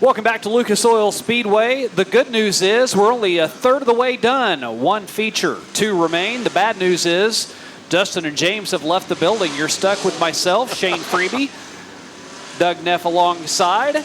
Welcome back to Lucas Oil Speedway. The good news is we're only a third of the way done. One feature, two remain. The bad news is Dustin and James have left the building. You're stuck with myself, Shane Freeby, Doug Neff alongside.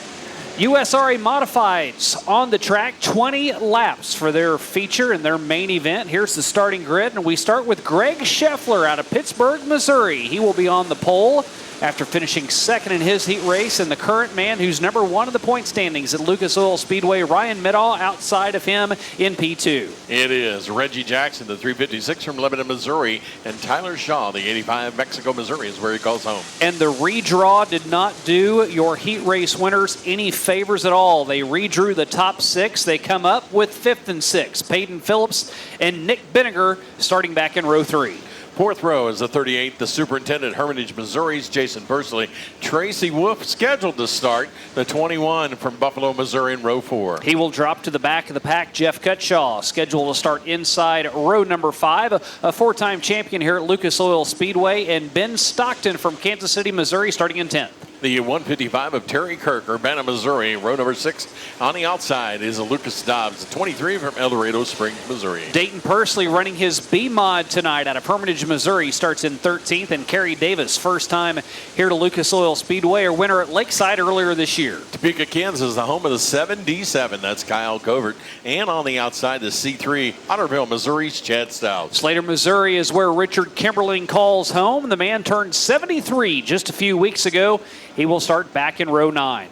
USRA Modifieds on the track, 20 laps for their feature and their main event. Here's the starting grid, and we start with Greg Scheffler out of Pittsburgh, Missouri. He will be on the pole after finishing second in his heat race, and the current man who's number one in the point standings at Lucas Oil Speedway, Ryan Middaugh, outside of him in P2. It is Reggie Jackson, the 356 from Lebanon, Missouri, and Tyler Shaw, the 85 Mexico, Missouri, is where he calls home. And the redraw did not do your heat race winners any favors at all. They redrew the top six. They come up with fifth and sixth. Peyton Phillips and Nick Benninger starting back in row three. Fourth row is the 38th, the superintendent, Hermitage, Missouri's Jason Bursley. Tracy Wolf scheduled to start, the 21 from Buffalo, Missouri in row four. He will drop to the back of the pack. Jeff Cutshaw scheduled to start inside row number five. A four-time champion here at Lucas Oil Speedway, and Ben Stockton from Kansas City, Missouri, starting in 10th. The 155 of Terry Kirk, Urbana, Missouri, row number 6. On the outside is Lucas Dobbs, 23 from El Dorado Springs, Missouri. Dayton Pursley running his B-Mod tonight out of Hermitage, Missouri, starts in 13th. And Kerry Davis, first time here to Lucas Oil Speedway, a winner at Lakeside earlier this year. Topeka, Kansas, the home of the 7D7. That's Kyle Covert. And on the outside, the C3, Otterville, Missouri's Chad Stout. Slater, Missouri is where Richard Kimberling calls home. The man turned 73 just a few weeks ago. He will start back in row 9.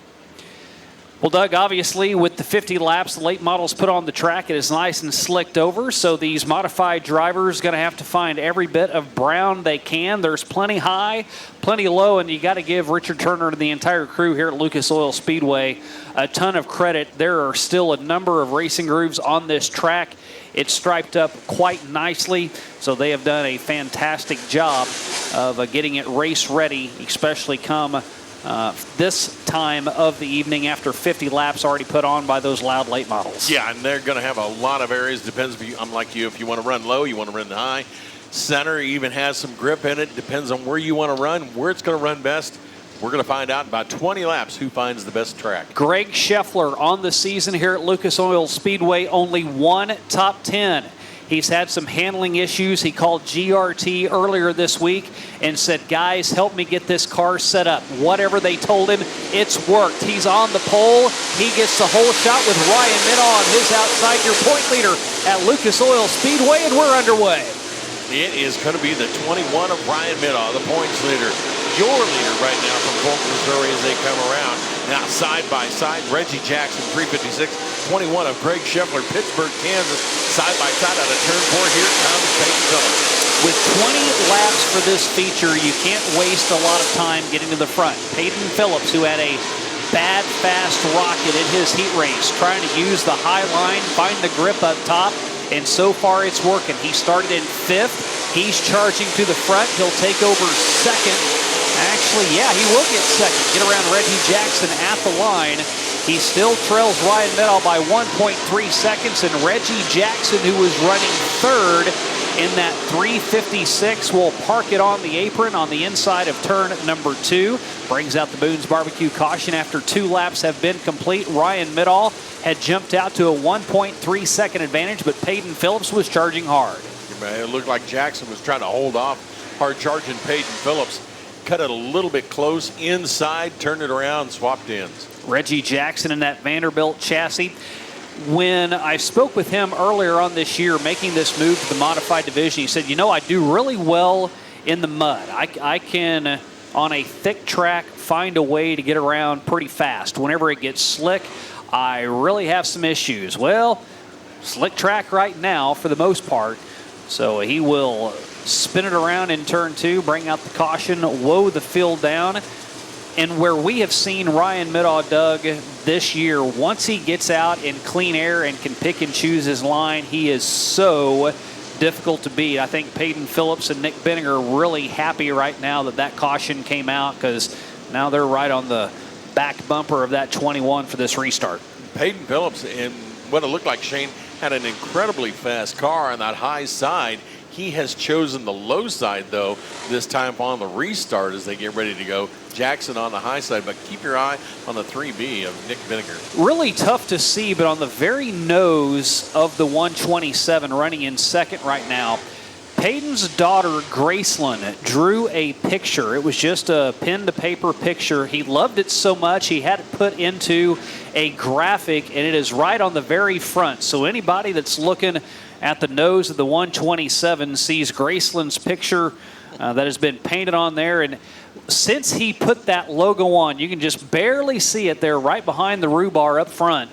Well, Doug, obviously, with the 50 laps the late models put on the track, it is nice and slicked over. So these modified drivers are going to have to find every bit of brown they can. There's plenty high, plenty low, and you got to give Richard Turner and the entire crew here at Lucas Oil Speedway a ton of credit. There are still a number of racing grooves on this track. It's striped up quite nicely, so they have done a fantastic job of getting it race ready, especially come this time of the evening after 50 laps already put on by those loud late models. Yeah, and they're going to have a lot of areas. Depends if you, I'm like you, if you want to run low, you want to run high. Center even has some grip in it. Depends on where you want to run, where it's going to run best. We're going to find out in about 20 laps who finds the best track. Greg Scheffler on the season here at Lucas Oil Speedway, only one top 10. He's had some handling issues. He called GRT earlier this week and said, guys, help me get this car set up. Whatever they told him, it's worked. He's on the pole. He gets the whole shot with Ryan Middaugh on his outside, your point leader at Lucas Oil Speedway, and we're underway. It is going to be the 21 of Ryan Middaugh, the points leader. Your leader right now from Fulton, Missouri as they come around. Now side by side, Reggie Jackson, 356, 21 of Greg Scheffler, Pittsburgh, Kansas. Side by side out of turn 4, here comes Peyton Phillips. With 20 laps for this feature, you can't waste a lot of time getting to the front. Peyton Phillips, who had a bad, fast rocket in his heat race, trying to use the high line, find the grip up top, and so far it's working. He started in 5th. He's charging to the front. He'll take over 2nd. Actually, yeah, he will get 2nd. Get around Reggie Jackson at the line. He still trails Ryan Middaugh by 1.3 seconds, and Reggie Jackson, who was running 3rd in that 356, will park it on the apron on the inside of turn number 2. Brings out the Boone's Barbecue caution after 2 laps have been complete. Ryan Middaugh had jumped out to a 1.3 second advantage, but Peyton Phillips was charging hard. It looked like Jackson was trying to hold off hard charging Peyton Phillips. Cut it a little bit close inside, turned it around, swapped ends. Reggie Jackson in that Vanderbilt chassis. When I spoke with him earlier on this year, making this move to the modified division, he said, you know, I do really well in the mud. I can, on a thick track, find a way to get around pretty fast. Whenever it gets slick, I really have some issues. Well, slick track right now for the most part. So he will spin it around in turn 2, bring out the caution, woe the field down. And where we have seen Ryan Middaugh, Doug, this year, once he gets out in clean air and can pick and choose his line, he is so difficult to beat. I think Peyton Phillips and Nick Benninger are really happy right now that that caution came out, because now they're right on the back bumper of that 21 for this restart. Peyton Phillips, in what it looked like, Shane, had an incredibly fast car on that high side. He has chosen the low side, though, this time on the restart as they get ready to go. Jackson on the high side, but keep your eye on the 3B of Nick Vinegar. Really tough to see, but on the very nose of the 127, running in second right now, Peyton's daughter, Graceland, drew a picture. It was just a pen-to-paper picture. He loved it so much, he had it put into a graphic, and it is right on the very front. So anybody that's looking at the nose of the 127 sees Graceland's picture that has been painted on there. And since he put that logo on, you can just barely see it there right behind the rhubar up front.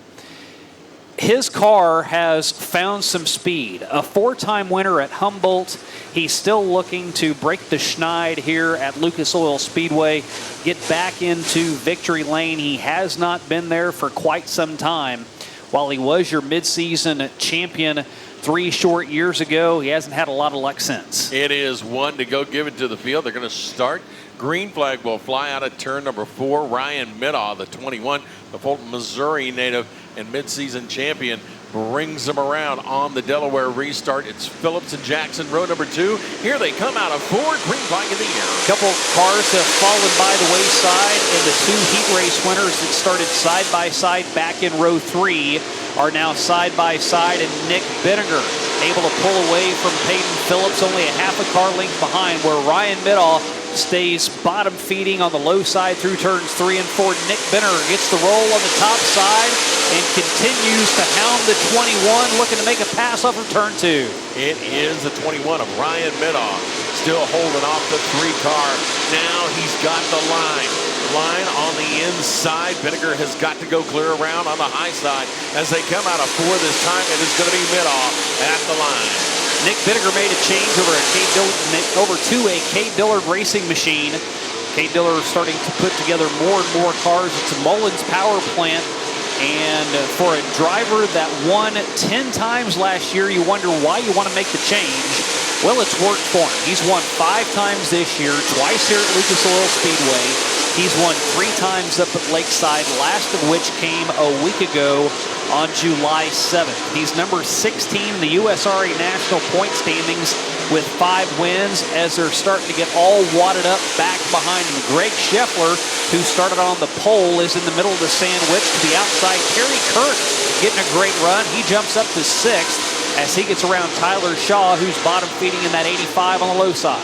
His car has found some speed. A 4-time winner at Humboldt. He's still looking to break the schneid here at Lucas Oil Speedway, get back into victory lane. He has not been there for quite some time. While he was your midseason champion 3 short years ago, he hasn't had a lot of luck since. It is 1 to go. Give it to the field. They're going to start. Green flag will fly out of turn number 4. Ryan Middaugh, the 21, the Fulton, Missouri native and midseason champion, brings them around on the Delaware restart. It's Phillips and Jackson, row number 2. Here they come out of 4. Green flag in the air. A couple cars have fallen by the wayside, and the 2 heat race winners that started side by side back in row 3 are now side by side, and Nick Vinegar able to pull away from Peyton Phillips, only a half a car length behind, where Ryan Middaugh stays bottom feeding on the low side through turns 3 and 4. Nick Vinegar gets the roll on the top side and continues to hound the 21, looking to make a pass off of turn 2. It is the 21 of Ryan Middaugh, still holding off the 3 car. Now he's got the line on the inside. Vinegar has got to go clear around on the high side. As they come out of 4 this time, it is going to be Middaugh at the line. Nick Vinegar made a change over to a Cade Dillard racing machine. Cade Dillard starting to put together more and more cars. It's a Mullins power plant. And for a driver that won 10 times last year, you wonder why you want to make the change. Well, it's worked for him. He's won 5 times this year, twice here at Lucas Oil Speedway. He's won 3 times up at Lakeside, last of which came a week ago on July 7th. He's number 16 in the USRA National Point Standings with 5 wins as they're starting to get all wadded up back behind him. Greg Scheffler, who started on the pole, is in the middle of the sandwich to the outside. Terry Kirk getting a great run. He jumps up to 6th as he gets around Tyler Shaw, who's bottom feeding in that 85 on the low side.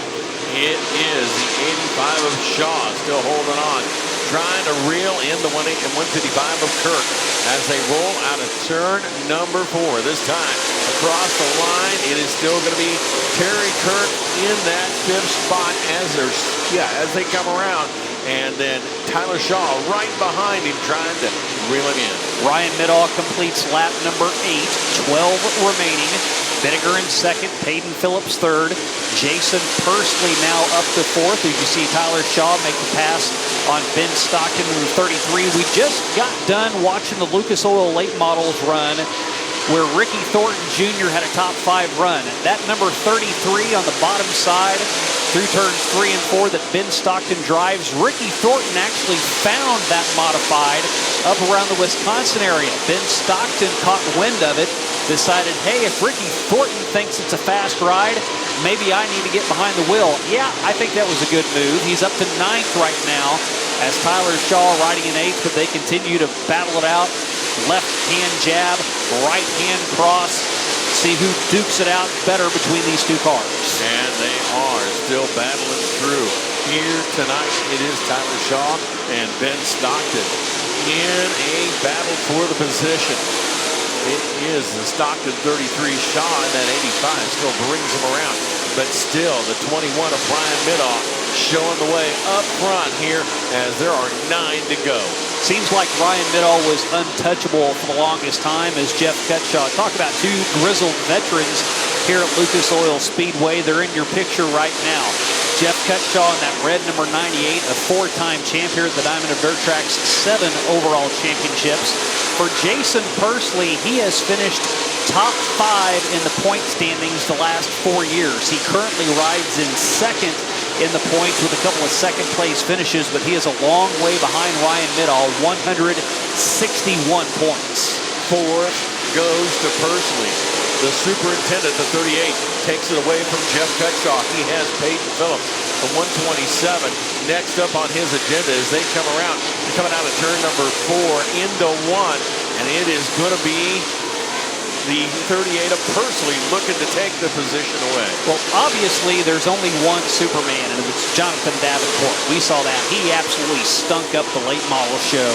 It is the 85 of Shaw still holding on, trying to reel in the 155 of Kirk as they roll out of turn number 4. This time across the line, it is still going to be Terry Kirk in that 5th spot as they come around. And then Tyler Shaw right behind him trying to reel him in. Ryan Middaugh completes lap number 8, 12 remaining. Vinegar in second, Peyton Phillips third, Jason Pursley now up to 4th. You can see Tyler Shaw make the pass on Ben Stockton in 33. We just got done watching the Lucas Oil late models run where Ricky Thornton Jr. had a top 5 run. That number 33 on the bottom side through turns 3 and 4 that Ben Stockton drives. Ricky Thornton actually found that modified up around the Wisconsin area. Ben Stockton caught wind of it, decided, hey, if Ricky Thornton thinks it's a fast ride, maybe I need to get behind the wheel. Yeah, I think that was a good move. He's up to 9th right now as Tyler Shaw riding in 8th, but they continue to battle it out. Left hand jab, right hand cross. See who dukes it out better between these 2 cars. And they are still battling through. Here tonight, it is Tyler Shaw and Ben Stockton in a battle for the position. It is the Stockton 33. Shaw in that 85 still brings him around. But still, the 21 of Ryan Middaugh showing the way up front here as there are 9 to go. Seems like Ryan Middaugh was untouchable for the longest time as Jeff Cutshaw. Talk about 2 grizzled veterans here at Lucas Oil Speedway. They're in your picture right now. Jeff Cutshaw in that red number 98, a 4-time champion at the Diamond of Dirt Track's 7 overall championships. For Jason Pursley, he has finished top 5 in the point standings the last 4 years. He currently rides in 2nd in the points with a couple of second place finishes, but he is a long way behind Ryan Middaugh, 161 points. 4th goes to Pursley. The The superintendent, the 38, takes it away from Jeff Cutshaw. He has Peyton Phillips, the 127. Next up on his agenda as they come around. They're coming out of turn number 4 into 1, and it is going to be the 38 of Pursley looking to take the position away. Well, obviously, there's only one Superman, and it's Jonathan Davenport. We saw that. He absolutely stunk up the late model show.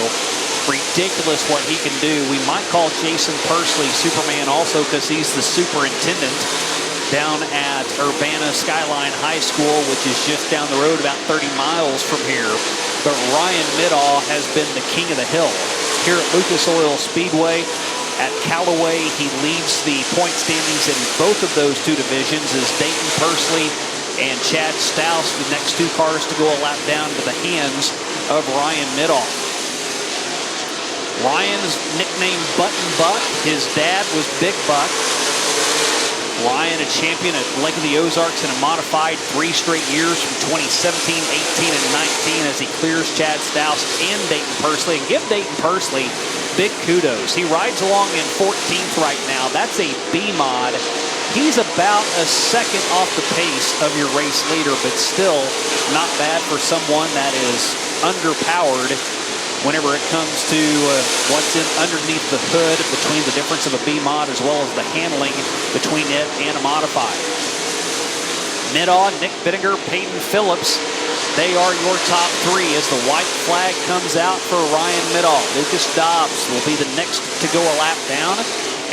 Ridiculous what he can do. We might call Jason Pursley Superman also because he's the superintendent down at Urbana Skyline High School, which is just down the road about 30 miles from here. But Ryan Middaugh has been the king of the hill here at Lucas Oil Speedway. At Callaway, he leads the point standings in both of those two divisions as Dayton Pursley and Chad Stouse, the next two cars to go a lap down to the hands of Ryan Middaugh. Ryan's nicknamed Button Buck. His dad was Big Buck. Ryan, a champion at Lake of the Ozarks in a modified 3 straight years from 2017, 18, and 19 as he clears Chad Stouse and Dayton Pursley. And give Dayton Pursley big kudos. He rides along in 14th right now. That's a B mod. He's about a second off the pace of your race leader, but still not bad for someone that is underpowered whenever it comes to what's underneath the hood between the difference of a B mod as well as the handling between it and a modified. Middaugh, Nick Bittinger, Peyton Phillips, they are your top 3 as the white flag comes out for Ryan Middaugh. Lucas Dobbs will be the next to go a lap down.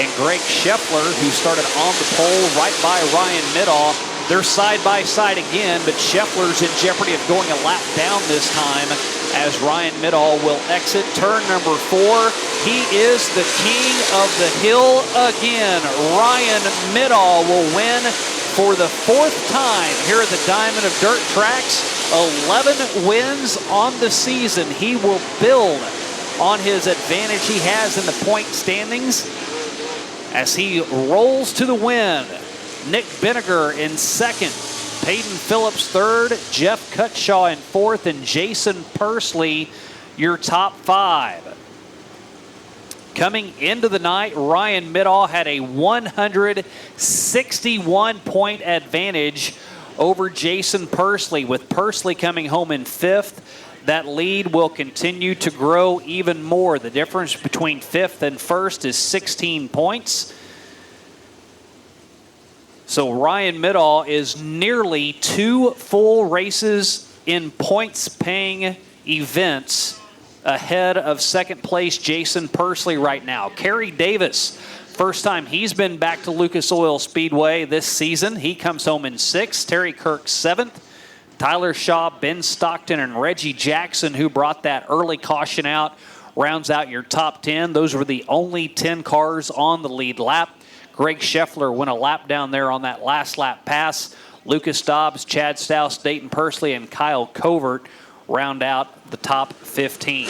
And Greg Scheffler, who started on the pole right by Ryan Middaugh, they're side by side again, but Scheffler's in jeopardy of going a lap down this time as Ryan Middaugh will exit turn number 4. He is the king of the hill again. Ryan Middaugh will win for the 4th time here at the Diamond of Dirt Tracks. 11 wins on the season. He will build on his advantage he has in the point standings as he rolls to the win. Nick Bittinger in 2nd, Peyton Phillips 3rd, Jeff Cutshaw in 4th, and Jason Pursley your top 5. Coming into the night, Ryan Middaugh had a 161-point advantage over Jason Pursley. With Pursley coming home in 5th, that lead will continue to grow even more. The difference between 5th and 1st is 16 points. So Ryan Middaugh is nearly 2 full races in points-paying events ahead of 2nd place Jason Pursley right now. Kerry Davis, first time he's been back to Lucas Oil Speedway this season. He comes home in 6th. Terry Kirk 7th. Tyler Shaw, Ben Stockton, and Reggie Jackson, who brought that early caution out, rounds out your top 10. Those were the only 10 cars on the lead lap. Greg Scheffler went a lap down there on that last lap pass. Lucas Dobbs, Chad Stouse, Dayton Pursley, and Kyle Covert round out the top 15.